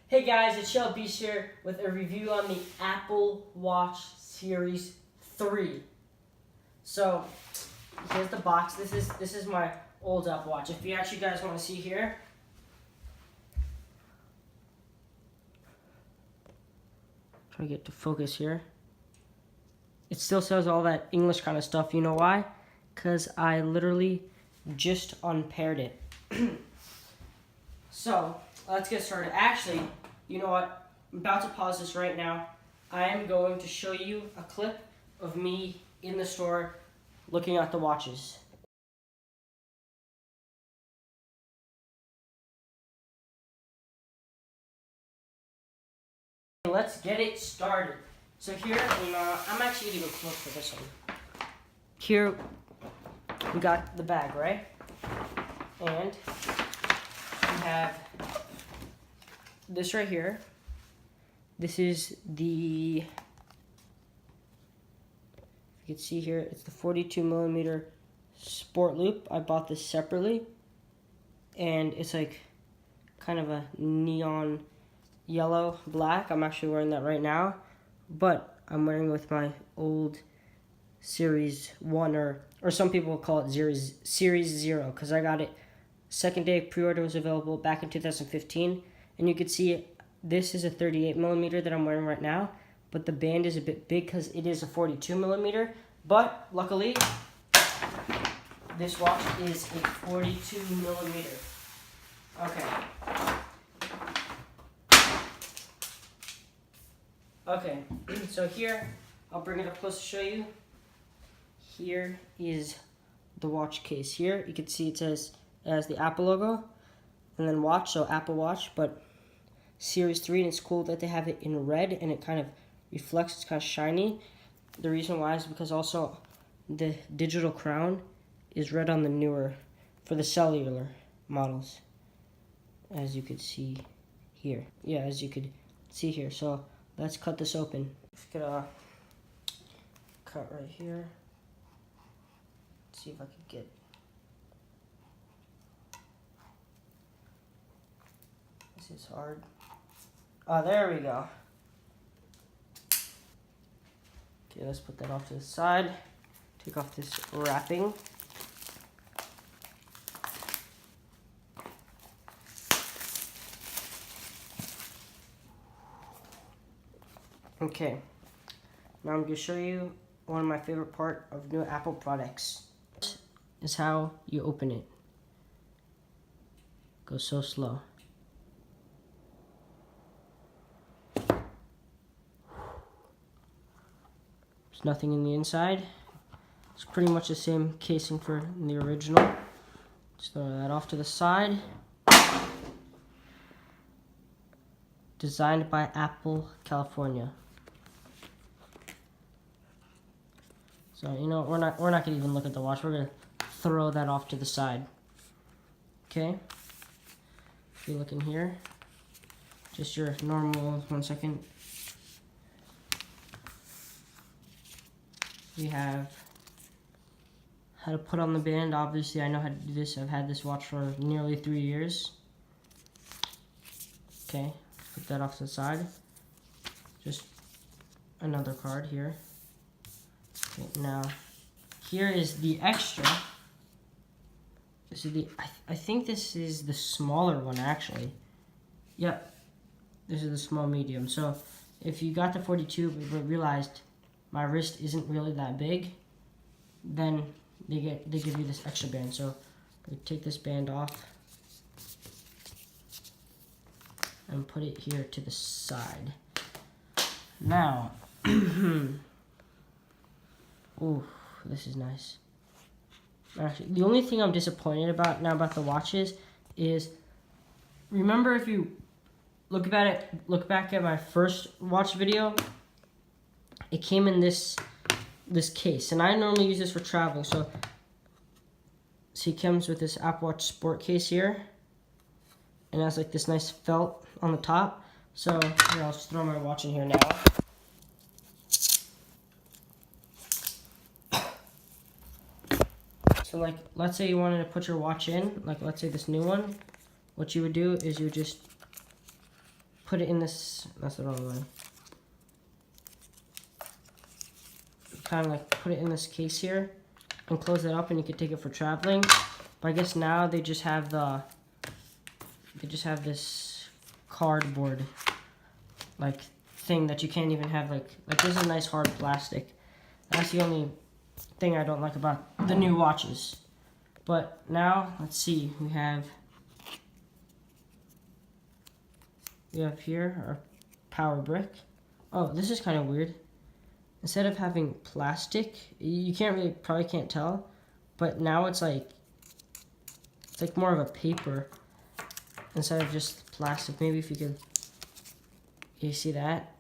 Hey guys, it's Shell Beast here with a review on the Apple Watch Series 3. So, here's the box. This is my old Apple Watch. If you actually guys want to see here, try to get to focus here. It still says all that English kind of stuff. You know why? Because I literally just unpaired it. So, let's get started. Actually, you know what? I'm about to pause this right now. I am going to show you a clip of me in the store looking at the watches. Let's get it started. So here, I'm actually going to go close for this one. Here, we got the bag, right? And we have this right here. This is the, you can see here, it's the 42mm sport loop. I bought this separately, and it's like kind of a neon yellow black. I'm actually wearing that right now, but I'm wearing it with my old Series 1, or some people call it Series 0, because I got it second day pre-order was available back in 2015, and you can see this is a 38mm that I'm wearing right now, but the band is a bit big because it is a 42mm, but luckily this watch is a 42mm. Okay, so here, I'll bring it up close to show you. Here is the watch case. Here, you can see it has the Apple logo, and then watch, so Apple Watch, but Series 3, and it's cool that they have it in red, and it kind of reflects, it's kind of shiny. The reason why is because also the digital crown is red on the newer, for the cellular models, as you could see here. Yeah, as you could see here. So let's cut this open. Just gonna cut right here. Let's see if I could get. This is hard. Oh, there we go. Okay, let's put that off to the side. Take off this wrapping. Okay, now I'm going to show you one of my favorite part of new Apple products. This is how you open it. Go so slow. There's nothing in the inside. It's pretty much the same casing for the original. Just throw that off to the side. Designed by Apple, California. So, you know, we're not gonna even look at the watch. We're gonna throw that off to the side. Okay? If you look in here, just your normal, 1 second. We have how to put on the band. Obviously, I know how to do this. I've had this watch for nearly 3 years. Okay, put that off to the side. Just another card here. Okay, now, here is the extra. This is the, I think this is the smaller one, actually. Yep, this is the small medium. So, if you got the 42 but realized my wrist isn't really that big, then they give you this extra band. So we take this band off and put it here to the side. Now, ooh, this is nice. Actually, the only thing I'm disappointed about now about the watches is, remember if you look back at my first watch video, it came in this case, and I normally use this for traveling. So it comes with this Apple Watch Sport case here, and it has like this nice felt on the top. So here, I'll just throw my watch in here now. So like, let's say you wanted to put your watch in, like let's say this new one. What you would do is you would just put it in this, that's the wrong one. Kind of like put it in this case here and close it up, and you can take it for traveling. But I guess now they just have this cardboard like thing that you can't even have like this is nice hard plastic. That's the only thing I don't like about the new watches. But now let's see, we have here our power brick. Oh, this is kind of weird. Instead of having plastic, you probably can't tell, but now it's like more of a paper instead of just plastic. Maybe if you see that?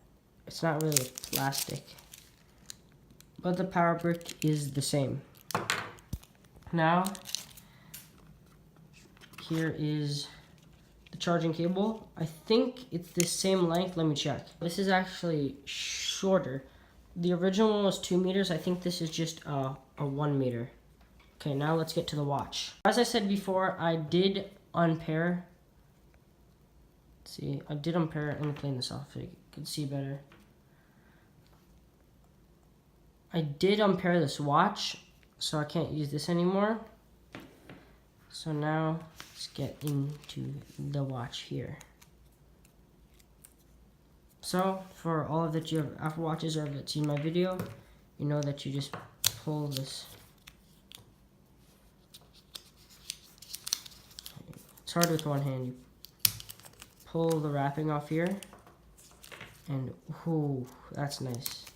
It's not really plastic, but the power brick is the same. Now, here is the charging cable. I think it's the same length. Let me check. This is actually shorter. The original one was 2 meters. I think this is just a 1 meter. Okay, now let's get to the watch. As I said before, I did unpair. Let's see, I did unpair it. Let me clean this off so you can see better. I did unpair this watch, so I can't use this anymore. So now let's get into the watch here. So for all of that you have Apple Watches or have seen my video, you know that you just pull this. It's hard with one hand. You pull the wrapping off here, and whoo, that's nice.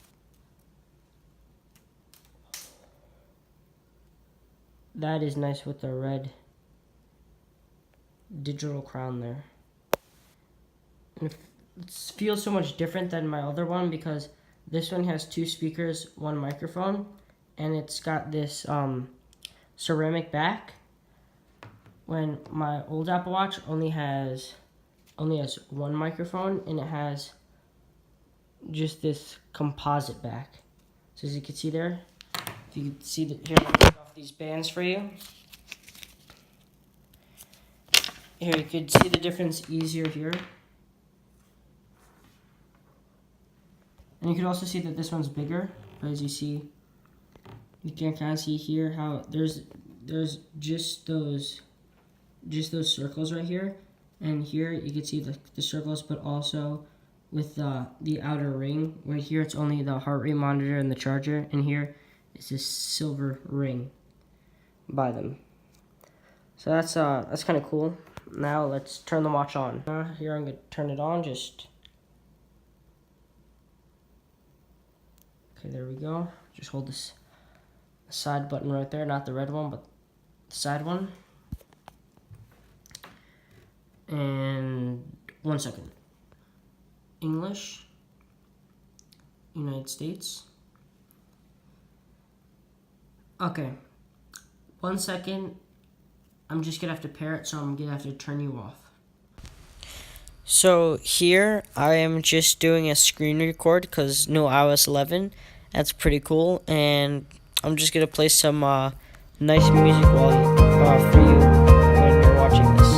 That is nice with the red digital crown there. And it feels so much different than my other one because this one has 2 speakers, 1 microphone, and it's got this ceramic back. When my old Apple Watch only has 1 microphone, and it has just this composite back. So as you can see there, if you can see that here, I'll take off these bands for you. Here you could see the difference easier here. And you can also see that this one's bigger, but as you see, you can kind of see here how there's just those circles right here, and here you can see the circles, but also with the outer ring. Right here it's only the heart rate monitor and the charger, and here is this silver ring by them. So that's kind of cool. Now let's turn the watch on. Here I'm gonna turn it on. Okay, there we go. Just hold this side button right there, not the red one, but the side one. And 1 second. English, United States. Okay, 1 second. I'm just gonna have to pair it, so I'm gonna have to turn you off. So here I am just doing a screen record because new iOS 11. That's pretty cool, and I'm just gonna play some nice music for you when you're watching this.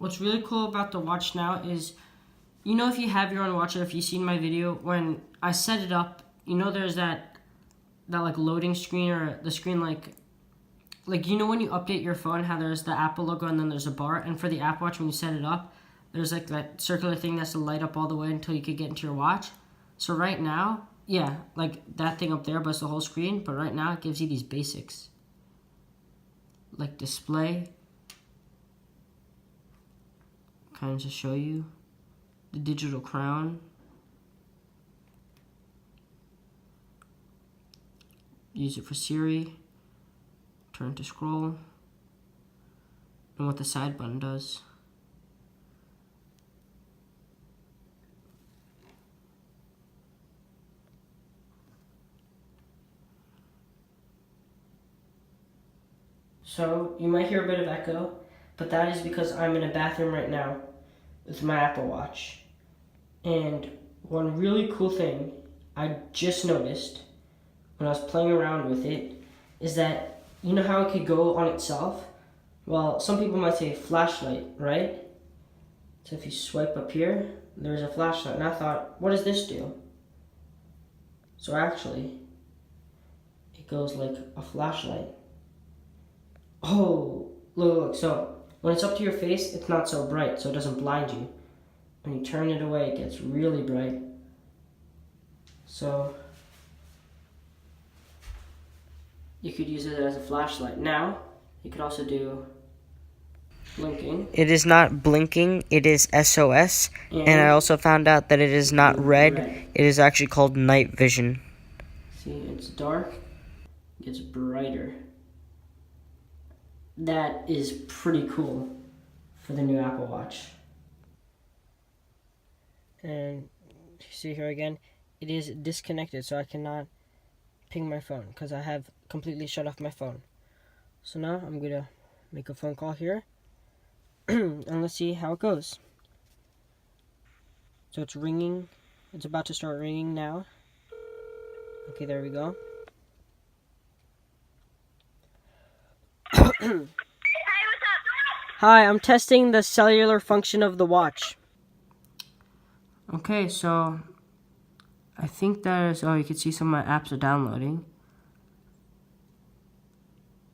what's really cool about the watch now is, you know, if you have your own watch, or if you've seen my video, when I set it up, you know, there's that like loading screen, or the screen like you know when you update your phone, how there's the Apple logo and then there's a bar, and for the Apple Watch when you set it up, there's like that circular thing that's to light up all the way until you could get into your watch. So right now, yeah, like that thing up there, but it's the whole screen, but right now it gives you these basics. Like display, kind of to show you the digital crown, use it for Siri, turn to scroll, and what the side button does. So you might hear a bit of echo, but that is because I'm in a bathroom right now with my Apple Watch. And one really cool thing I just noticed when I was playing around with it is that, you know how it could go on itself? Well, some people might say flashlight, right? So if you swipe up here, there's a flashlight. And I thought, what does this do? So actually, it goes like a flashlight. Oh, look. So when it's up to your face, it's not so bright, so it doesn't blind you. When you turn it away, it gets really bright. So you could use it as a flashlight. Now, you could also do blinking. It is not blinking, it is SOS. And I also found out that it is not red. It is actually called night vision. See, it's dark, it gets brighter. That is pretty cool for the new Apple Watch. And see here again, it is disconnected, so I cannot ping my phone because I have completely shut off my phone. So now I'm gonna make a phone call here and let's see how it goes. So it's ringing. It's about to start ringing now. Okay, there we go. Hey, what's up? Hi, I'm testing the cellular function of the watch. Okay, so I think that is, oh, you can see some of my apps are downloading.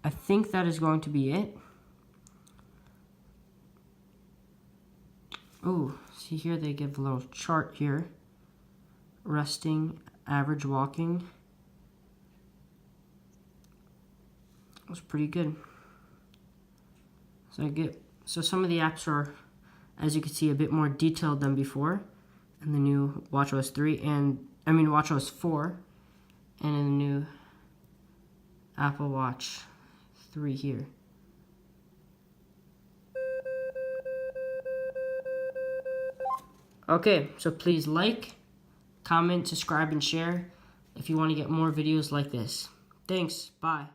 I think that is going to be it. Oh, see here they give a little chart here. Resting, average walking. That's pretty good. So some of the apps are, as you can see, a bit more detailed than before in the new watchOS 3 and watchOS 4 and in the new Apple Watch 3 here. Okay, so please like, comment, subscribe, and share if you want to get more videos like this. Thanks, bye.